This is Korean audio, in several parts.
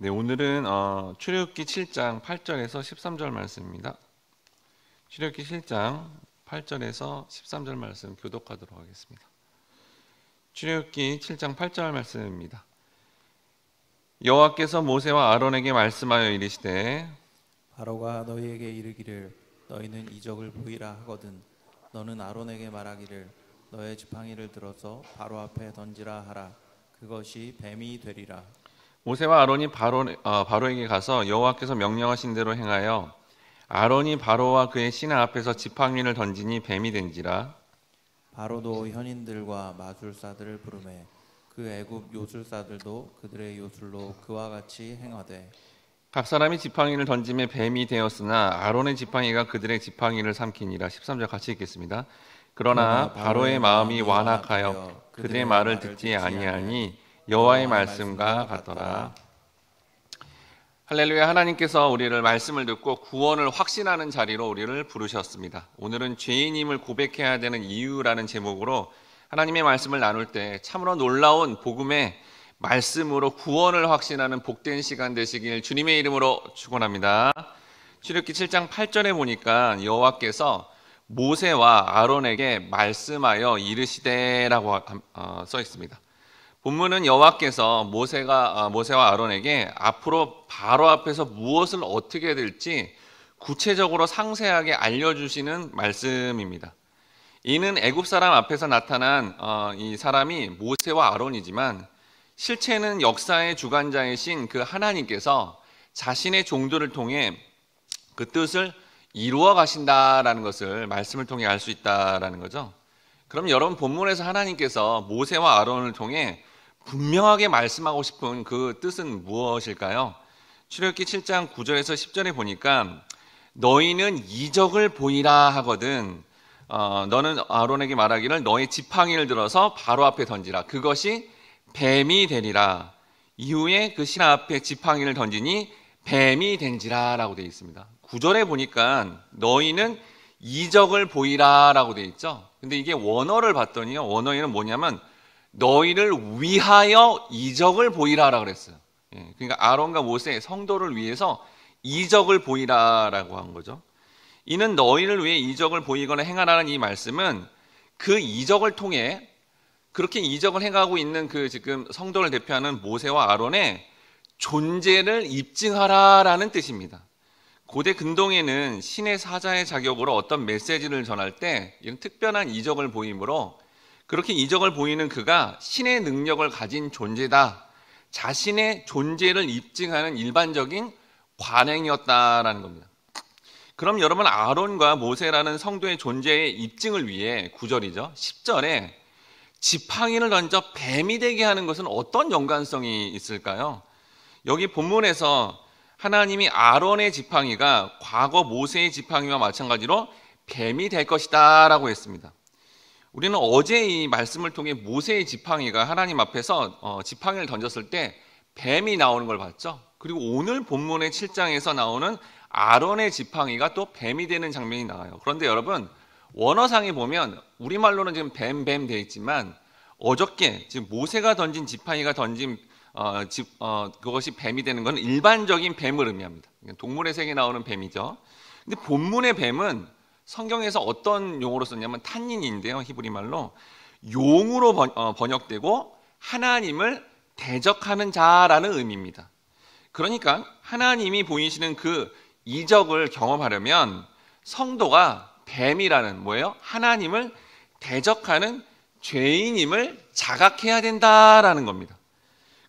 네, 오늘은 출애굽기 7장 8절에서 13절 말씀입니다. 출애굽기 7장 8절에서 13절 말씀 교독하도록 하겠습니다. 출애굽기 7장 8절 말씀입니다. 여호와께서 모세와 아론에게 말씀하여 이르시되 바로가 너희에게 이르기를 너희는 이적을 보이라 하거든 너는 아론에게 말하기를 너의 지팡이를 들어서 바로 앞에 던지라 하라. 그것이 뱀이 되리라. 모세와 아론이 바로에게 가서 여호와께서 명령하신 대로 행하여 아론이 바로와 그의 신하 앞에서 지팡이를 던지니 뱀이 된지라. 바로도 현인들과 마술사들을 부르매 그 애굽 요술사들도 그들의 요술로 그와 같이 행하되 각 사람이 지팡이를 던짐에 뱀이 되었으나 아론의 지팡이가 그들의 지팡이를 삼키니라. 13절 같이 읽겠습니다. 그러나 바로의 마음이 완악하여 그들의 말을 듣지 아니하니 여호와의 말씀과 같더라. 할렐루야. 하나님께서 우리를 말씀을 듣고 구원을 확신하는 자리로 우리를 부르셨습니다. 오늘은 죄인임을 고백해야 되는 이유라는 제목으로 하나님의 말씀을 나눌 때 참으로 놀라운 복음의 말씀으로 구원을 확신하는 복된 시간 되시길 주님의 이름으로 축원합니다. 출애굽기 7장 8절에 보니까 여호와께서 모세와 아론에게 말씀하여 이르시되라고 써 있습니다. 본문은 여호와께서 모세와 아론에게 앞으로 바로 앞에서 무엇을 어떻게 해야 될지 구체적으로 상세하게 알려주시는 말씀입니다. 이는 애굽 사람 앞에서 나타난 이 사람이 모세와 아론이지만 실체는 역사의 주관자이신 그 하나님께서 자신의 종들을 통해 그 뜻을 이루어 가신다라는 것을 말씀을 통해 알 수 있다라는 거죠. 그럼 여러분, 본문에서 하나님께서 모세와 아론을 통해 분명하게 말씀하고 싶은 그 뜻은 무엇일까요? 출애굽기 7장 9절에서 10절에 보니까 너희는 이적을 보이라 하거든 너는 아론에게 말하기를 너의 지팡이를 들어서 바로 앞에 던지라. 그것이 뱀이 되리라. 이후에 그 신하 앞에 지팡이를 던지니 뱀이 된지라 라고 되어 있습니다. 9절에 보니까 너희는 이적을 보이라 라고 되어 있죠. 근데 이게 원어를 봤더니요, 원어에는 뭐냐면 너희를 위하여 이적을 보이라 라고 그랬어요. 그러니까 아론과 모세 성도를 위해서 이적을 보이라라고 한 거죠. 이는 너희를 위해 이적을 보이거나 행하라는 이 말씀은 그 이적을 통해 그렇게 이적을 행하고 있는 그 지금 성도를 대표하는 모세와 아론의 존재를 입증하라라는 뜻입니다. 고대 근동에는 신의 사자의 자격으로 어떤 메시지를 전할 때 이런 특별한 이적을 보이므로 그렇게 이적을 보이는 그가 신의 능력을 가진 존재다, 자신의 존재를 입증하는 일반적인 관행이었다라는 겁니다. 그럼 여러분, 아론과 모세라는 성도의 존재의 입증을 위해 9절이죠. 10절에 지팡이를 던져 뱀이 되게 하는 것은 어떤 연관성이 있을까요? 여기 본문에서 하나님이 아론의 지팡이가 과거 모세의 지팡이와 마찬가지로 뱀이 될 것이다 라고 했습니다. 우리는 어제 이 말씀을 통해 모세의 지팡이가 하나님 앞에서 지팡이를 던졌을 때 뱀이 나오는 걸 봤죠. 그리고 오늘 본문의 7장에서 나오는 아론의 지팡이가 또 뱀이 되는 장면이 나와요. 그런데 여러분, 원어상에 보면 우리말로는 지금 뱀 되어 있지만 어저께 지금 모세가 던진 지팡이가 던진 그것이 뱀이 되는 것은 일반적인 뱀을 의미합니다. 동물의 세계에 나오는 뱀이죠. 근데 본문의 뱀은 성경에서 어떤 용어로 썼냐면 탄닌인데요, 히브리 말로 용으로 번역되고 하나님을 대적하는 자라는 의미입니다. 그러니까 하나님이 보이시는 그 이적을 경험하려면 성도가 뱀이라는 뭐예요? 하나님을 대적하는 죄인임을 자각해야 된다라는 겁니다.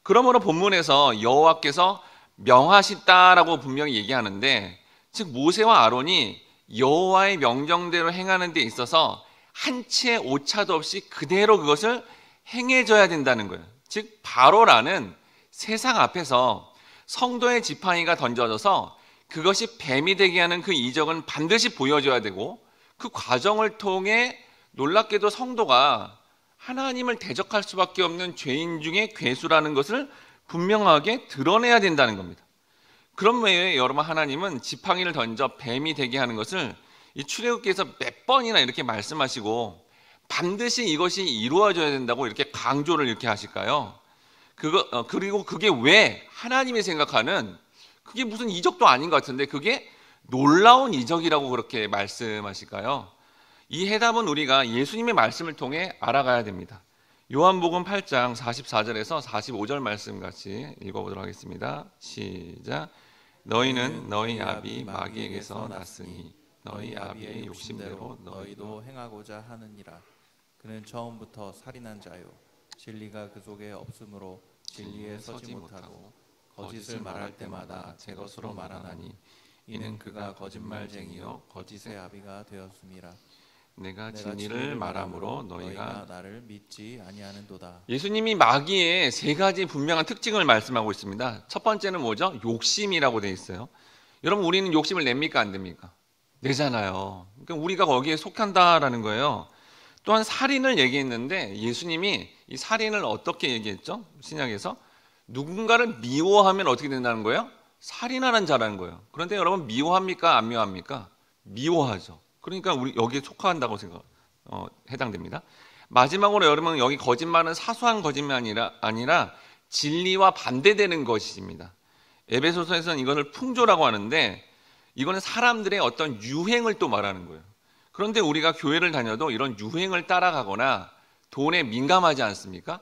그러므로 본문에서 여호와께서 명하셨다라고 분명히 얘기하는데, 즉 모세와 아론이 여호와의 명령대로 행하는 데 있어서 한 치의 오차도 없이 그대로 그것을 행해줘야 된다는 거예요. 즉 바로라는 세상 앞에서 성도의 지팡이가 던져져서 그것이 뱀이 되게 하는 그 이적은 반드시 보여줘야 되고, 그 과정을 통해 놀랍게도 성도가 하나님을 대적할 수밖에 없는 죄인 중에 괴수라는 것을 분명하게 드러내야 된다는 겁니다. 그런 외에 여러분, 하나님은 지팡이를 던져 뱀이 되게 하는 것을 이 출애굽기에서 몇 번이나 이렇게 말씀하시고 반드시 이것이 이루어져야 된다고 이렇게 강조를 이렇게 하실까요? 그리고 그게 왜 하나님이 생각하는 그게 무슨 이적도 아닌 것 같은데 그게 놀라운 이적이라고 그렇게 말씀하실까요? 이 해답은 우리가 예수님의 말씀을 통해 알아가야 됩니다. 요한복음 8장 44절에서 45절 말씀 같이 읽어보도록 하겠습니다. 시작. 너희는 너희 아비 마귀에게서 났으니 너희 아비의 욕심대로 너희도 행하고자 하느니라. 그는 처음부터 살인한 자요 진리가 그 속에 없으므로 진리에 서지 못하고 거짓을 말할 때마다 제 것으로 말하나니 이는 그가 거짓말쟁이요 거짓의 아비가 되었음이라. 내가 진리를 말함으로 너희가 나를 믿지 아니하는도다. 예수님이 마귀의 세 가지 분명한 특징을 말씀하고 있습니다. 첫 번째는 뭐죠? 욕심이라고 되어 있어요. 여러분 우리는 욕심을 냅니까 안 냅니까? 내잖아요. 그러니까 우리가 거기에 속한다라는 거예요. 또한 살인을 얘기했는데 예수님이 이 살인을 어떻게 얘기했죠? 신약에서 누군가를 미워하면 어떻게 된다는 거예요? 살인하는 자라는 거예요. 그런데 여러분 미워합니까 안 미워합니까? 미워하죠. 그러니까 우리 여기에 속한다고 해당됩니다. 마지막으로 여러분 여기 거짓말은 사소한 거짓말이 아니라 진리와 반대되는 것입니다. 에베소서에서는 이것을 풍조라고 하는데 이거는 사람들의 어떤 유행을 또 말하는 거예요. 그런데 우리가 교회를 다녀도 이런 유행을 따라가거나 돈에 민감하지 않습니까?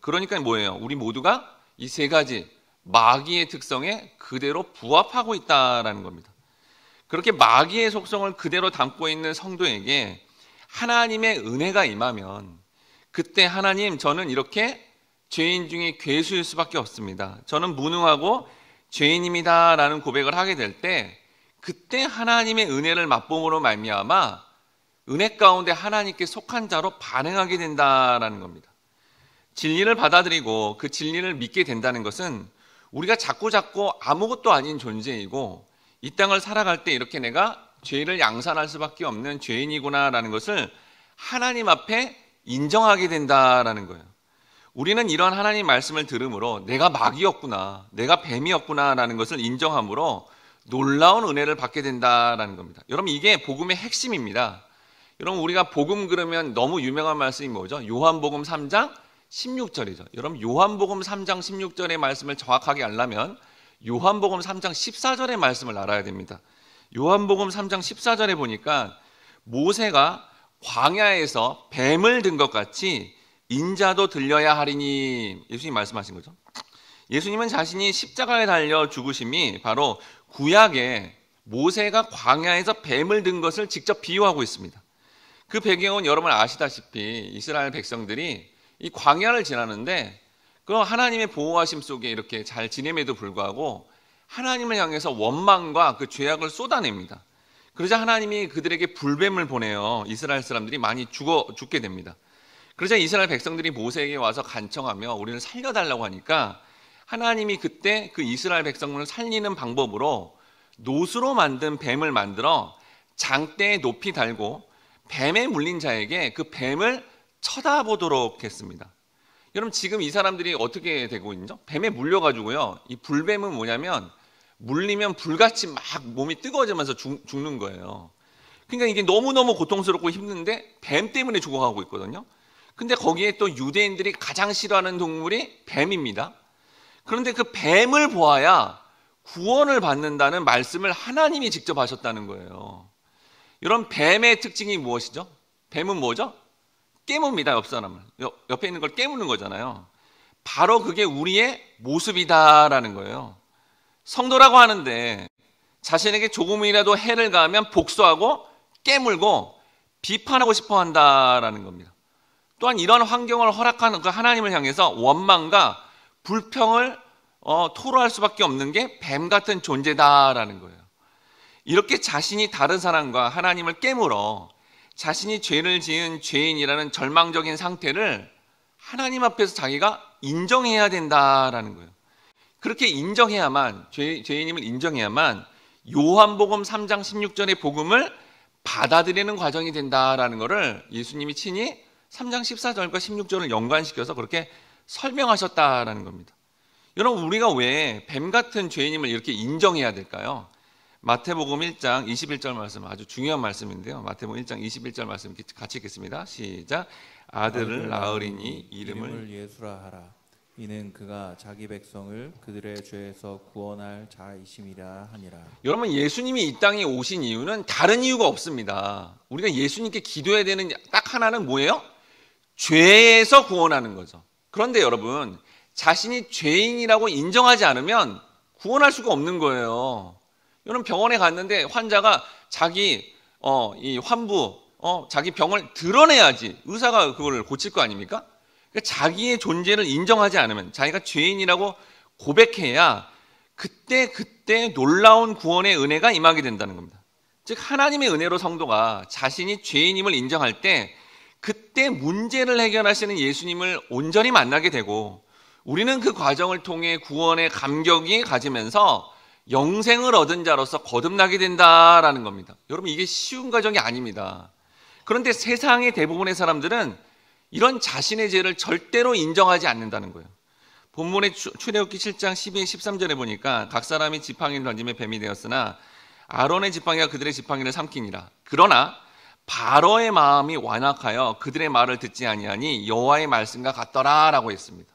그러니까 뭐예요? 우리 모두가 이 세 가지 마귀의 특성에 그대로 부합하고 있다라는 겁니다. 그렇게 마귀의 속성을 그대로 담고 있는 성도에게 하나님의 은혜가 임하면 그때 하나님 저는 이렇게 죄인 중에 괴수일 수밖에 없습니다. 저는 무능하고 죄인입니다라는 고백을 하게 될 때 그때 하나님의 은혜를 맛봄으로 말미암아 은혜 가운데 하나님께 속한 자로 반응하게 된다라는 겁니다. 진리를 받아들이고 그 진리를 믿게 된다는 것은 우리가 자꾸자꾸 아무것도 아닌 존재이고 이 땅을 살아갈 때 이렇게 내가 죄를 양산할 수밖에 없는 죄인이구나라는 것을 하나님 앞에 인정하게 된다라는 거예요. 우리는 이런 하나님 말씀을 들음으로 내가 마귀였구나, 내가 뱀이었구나라는 것을 인정함으로 놀라운 은혜를 받게 된다라는 겁니다. 여러분 이게 복음의 핵심입니다. 여러분 우리가 복음 그러면 너무 유명한 말씀이 뭐죠? 요한복음 3장 16절이죠. 여러분 요한복음 3장 16절의 말씀을 정확하게 알려면 요한복음 3장 14절의 말씀을 알아야 됩니다. 요한복음 3장 14절에 보니까 모세가 광야에서 뱀을 든 것 같이 인자도 들려야 하리니 예수님 말씀하신 거죠. 예수님은 자신이 십자가에 달려 죽으심이 바로 구약에 모세가 광야에서 뱀을 든 것을 직접 비유하고 있습니다. 그 배경은 여러분 아시다시피 이스라엘 백성들이 이 광야를 지나는데 그 하나님의 보호하심 속에 이렇게 잘 지냄에도 불구하고 하나님을 향해서 원망과 그 죄악을 쏟아냅니다. 그러자 하나님이 그들에게 불뱀을 보내요. 이스라엘 사람들이 많이 죽게 됩니다. 그러자 이스라엘 백성들이 모세에게 와서 간청하며 우리를 살려달라고 하니까 하나님이 그때 그 이스라엘 백성을 살리는 방법으로 노수로 만든 뱀을 만들어 장대에 높이 달고 뱀에 물린 자에게 그 뱀을 쳐다보도록 했습니다. 여러분 지금 이 사람들이 어떻게 되고 있죠? 뱀에 물려가지고요. 이 불뱀은 뭐냐면 물리면 불같이 막 몸이 뜨거워지면서 죽는 거예요. 그러니까 이게 너무너무 고통스럽고 힘든데 뱀 때문에 죽어가고 있거든요. 근데 거기에 또 유대인들이 가장 싫어하는 동물이 뱀입니다. 그런데 그 뱀을 보아야 구원을 받는다는 말씀을 하나님이 직접 하셨다는 거예요. 이런 뱀의 특징이 무엇이죠? 뱀은 뭐죠? 깨뭅니다. 옆 사람을. 옆에 있는 걸 깨무는 거잖아요. 바로 그게 우리의 모습이다라는 거예요. 성도라고 하는데 자신에게 조금이라도 해를 가하면 복수하고 깨물고 비판하고 싶어 한다라는 겁니다. 또한 이런 환경을 허락하는 그 하나님을 향해서 원망과 불평을 토로할 수밖에 없는 게 뱀 같은 존재다라는 거예요. 이렇게 자신이 다른 사람과 하나님을 깨물어 자신이 죄를 지은 죄인이라는 절망적인 상태를 하나님 앞에서 자기가 인정해야 된다라는 거예요. 그렇게 인정해야만 죄인임을 인정해야만 요한복음 3장 16절의 복음을 받아들이는 과정이 된다라는 것을 예수님이 친히 3장 14절과 16절을 연관시켜서 그렇게 설명하셨다라는 겁니다. 여러분 우리가 왜 뱀 같은 죄인임을 이렇게 인정해야 될까요? 마태복음 1장 21절 말씀 아주 중요한 말씀인데요. 마태복음 1장 21절 말씀 같이 읽겠습니다. 시작. 아들을 낳으리니 이름을 예수라 하라. 이는 그가 자기 백성을 그들의 죄에서 구원할 자이심이라 하니라. 여러분, 예수님이 이 땅에 오신 이유는 다른 이유가 없습니다. 우리가 예수님께 기도해야 되는 딱 하나는 뭐예요? 죄에서 구원하는 거죠. 그런데 여러분, 자신이 죄인이라고 인정하지 않으면 구원할 수가 없는 거예요. 여러분, 병원에 갔는데 환자가 자기 이 환부, 자기 병을 드러내야지 의사가 그걸 고칠 거 아닙니까? 그러니까 자기의 존재를 인정하지 않으면, 자기가 죄인이라고 고백해야 그때 놀라운 구원의 은혜가 임하게 된다는 겁니다. 즉, 하나님의 은혜로 성도가 자신이 죄인임을 인정할 때 그때 문제를 해결하시는 예수님을 온전히 만나게 되고, 우리는 그 과정을 통해 구원의 감격이 가지면서 영생을 얻은 자로서 거듭나게 된다라는 겁니다. 여러분, 이게 쉬운 과정이 아닙니다. 그런데 세상의 대부분의 사람들은 이런 자신의 죄를 절대로 인정하지 않는다는 거예요. 본문의 출애굽기 7장 12, 13절에 보니까 각 사람이 지팡이를 던짐에 뱀이 되었으나 아론의 지팡이가 그들의 지팡이를 삼키니라. 그러나 바로의 마음이 완악하여 그들의 말을 듣지 아니하니 여호와의 말씀과 같더라라고 했습니다.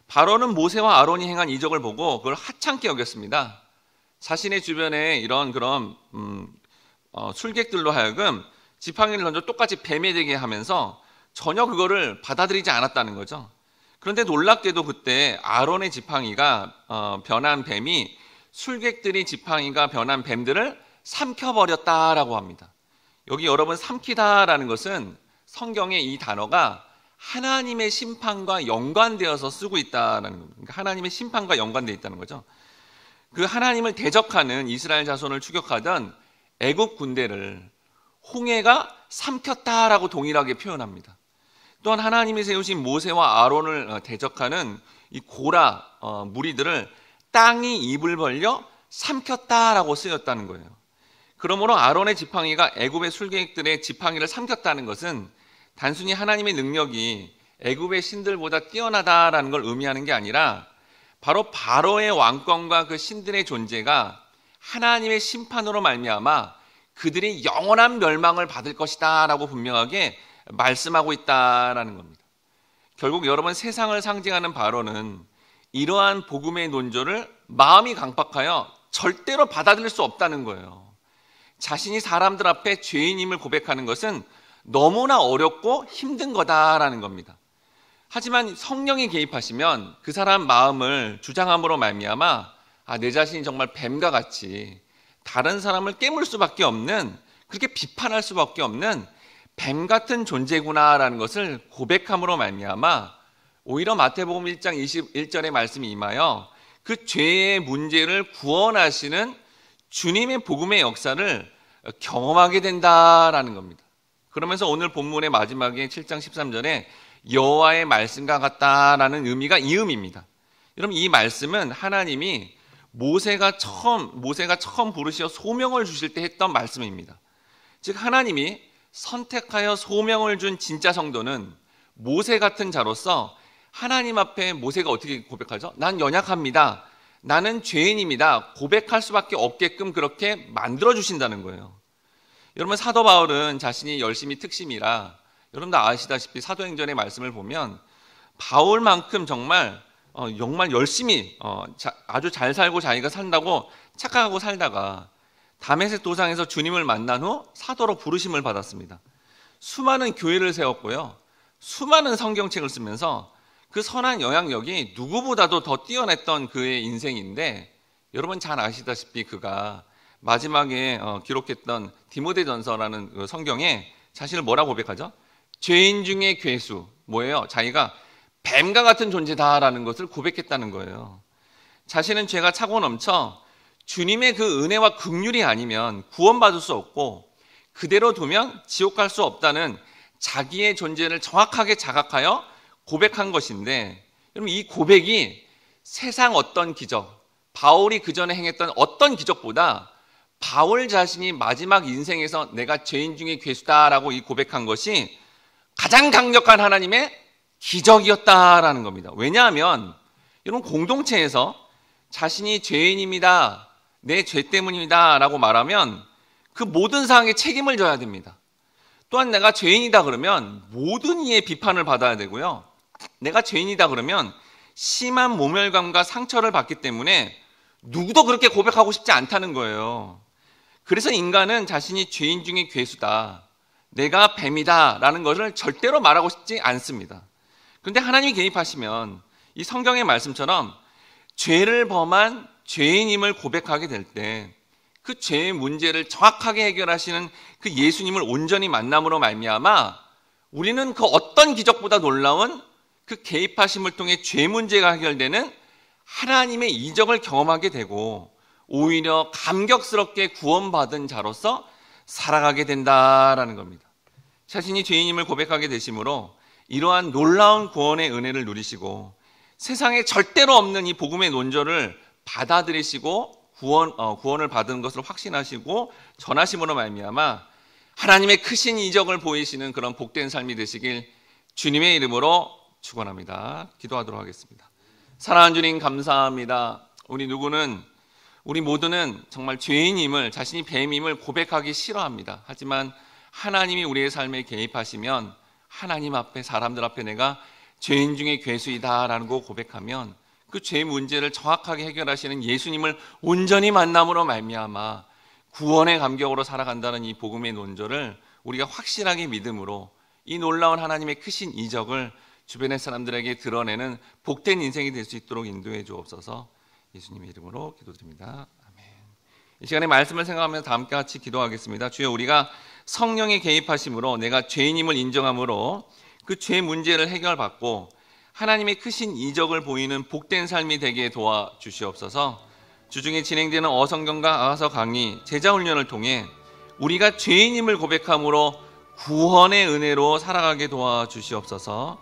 바로는 모세와 아론이 행한 이적을 보고 그걸 하찮게 여겼습니다. 자신의 주변에 이런 그런 술객들로 하여금 지팡이를 던져 똑같이 뱀이 되게 하면서 전혀 그거를 받아들이지 않았다는 거죠. 그런데 놀랍게도 그때 아론의 지팡이가 변한 뱀이 술객들이 지팡이가 변한 뱀들을 삼켜버렸다라고 합니다. 여기 여러분, 삼키다라는 것은 성경에 이 단어가 하나님의 심판과 연관되어서 쓰고 있다는 겁니다. 그러니까 하나님의 심판과 연관되어 있다는 거죠. 그 하나님을 대적하는 이스라엘 자손을 추격하던 애국 군대를 홍해가 삼켰다라고 동일하게 표현합니다. 또한 하나님이 세우신 모세와 아론을 대적하는 이 고라 무리들을 땅이 입을 벌려 삼켰다라고 쓰였다는 거예요. 그러므로 아론의 지팡이가 애굽의 술객들의 지팡이를 삼켰다는 것은 단순히 하나님의 능력이 애굽의 신들보다 뛰어나다라는 걸 의미하는 게 아니라 바로 바로의 왕권과 그 신들의 존재가 하나님의 심판으로 말미암아 그들이 영원한 멸망을 받을 것이다라고 분명하게 말씀하고 있다라는 겁니다. 결국 여러분, 세상을 상징하는 바로는 이러한 복음의 논조를 마음이 강박하여 절대로 받아들일 수 없다는 거예요. 자신이 사람들 앞에 죄인임을 고백하는 것은 너무나 어렵고 힘든 거다라는 겁니다. 하지만 성령이 개입하시면 그 사람 마음을 주장함으로 말미암아 내 자신이 정말 뱀과 같이 다른 사람을 깨물 수밖에 없는, 그렇게 비판할 수밖에 없는 뱀 같은 존재구나라는 것을 고백함으로 말미암아 오히려 마태복음 1장 21절의 말씀이 임하여 그 죄의 문제를 구원하시는 주님의 복음의 역사를 경험하게 된다라는 겁니다. 그러면서 오늘 본문의 마지막에 7장 13절에 여호와의 말씀과 같다라는 의미가 이 의미입니다. 여러분, 이 말씀은 하나님이 모세가 처음 부르시어 소명을 주실 때 했던 말씀입니다. 즉, 하나님이 선택하여 소명을 준 진짜 성도는 모세 같은 자로서 하나님 앞에 모세가 어떻게 고백하죠? 난 연약합니다. 나는 죄인입니다. 고백할 수밖에 없게끔 그렇게 만들어 주신다는 거예요. 여러분, 사도 바울은 자신이 열심히 특심이라, 여러분도 아시다시피 사도행전의 말씀을 보면 바울만큼 정말 열심히 아주 잘 살고 자기가 산다고 착각하고 살다가 다메섹 도상에서 주님을 만난 후 사도로 부르심을 받았습니다. 수많은 교회를 세웠고요, 수많은 성경책을 쓰면서 그 선한 영향력이 누구보다도 더 뛰어났던 그의 인생인데, 여러분 잘 아시다시피 그가 마지막에 기록했던 디모데전서라는 그 성경에 자신을 뭐라고 고백하죠? 죄인 중에 괴수, 뭐예요? 자기가 뱀과 같은 존재다라는 것을 고백했다는 거예요. 자신은 죄가 차고 넘쳐 주님의 그 은혜와 긍휼이 아니면 구원받을 수 없고 그대로 두면 지옥 갈 수 없다는 자기의 존재를 정확하게 자각하여 고백한 것인데, 여러분, 이 고백이 세상 어떤 기적, 바울이 그 전에 행했던 어떤 기적보다 바울 자신이 마지막 인생에서 내가 죄인 중에 괴수다라고 이 고백한 것이 가장 강력한 하나님의 기적이었다라는 겁니다. 왜냐하면 여러분, 공동체에서 자신이 죄인입니다, 내 죄 때문입니다 라고 말하면 그 모든 상황에 책임을 져야 됩니다. 또한 내가 죄인이다 그러면 모든 이의 비판을 받아야 되고요, 내가 죄인이다 그러면 심한 모멸감과 상처를 받기 때문에 누구도 그렇게 고백하고 싶지 않다는 거예요. 그래서 인간은 자신이 죄인 중에 괴수다, 내가 뱀이다 라는 것을 절대로 말하고 싶지 않습니다. 그런데 하나님이 개입하시면 이 성경의 말씀처럼 죄를 범한 죄인임을 고백하게 될 때 그 죄의 문제를 정확하게 해결하시는 그 예수님을 온전히 만남으로 말미암아 우리는 그 어떤 기적보다 놀라운 그 개입하심을 통해 죄 문제가 해결되는 하나님의 이적을 경험하게 되고 오히려 감격스럽게 구원받은 자로서 살아가게 된다라는 겁니다. 자신이 죄인임을 고백하게 되심으로 이러한 놀라운 구원의 은혜를 누리시고 세상에 절대로 없는 이 복음의 논조를 받아들이시고 구원을 받은 것을 확신하시고 전하심으로 말미암아 하나님의 크신 이적을 보이시는 그런 복된 삶이 되시길 주님의 이름으로 축원합니다. 기도하도록 하겠습니다. 사랑하는 주님 감사합니다. 우리 모두는 정말 죄인임을, 자신이 뱀임을 고백하기 싫어합니다. 하지만 하나님이 우리의 삶에 개입하시면 하나님 앞에, 사람들 앞에 내가 죄인 중에 괴수이다라는 거 고백하면 그 죄 문제를 정확하게 해결하시는 예수님을 온전히 만남으로 말미암아 구원의 감격으로 살아간다는 이 복음의 논조를 우리가 확실하게 믿음으로 이 놀라운 하나님의 크신 이적을 주변의 사람들에게 드러내는 복된 인생이 될 수 있도록 인도해 주옵소서. 예수님의 이름으로 기도드립니다. 아멘. 이 시간에 말씀을 생각하면서 다 함께 같이 기도하겠습니다. 주여, 우리가 성령의 개입하심으로 내가 죄인임을 인정함으로 그 죄 문제를 해결받고 하나님의 크신 이적을 보이는 복된 삶이 되게 도와주시옵소서. 주중에 진행되는 어성경과 아가서 강의, 제자훈련을 통해 우리가 죄인임을 고백함으로 구원의 은혜로 살아가게 도와주시옵소서.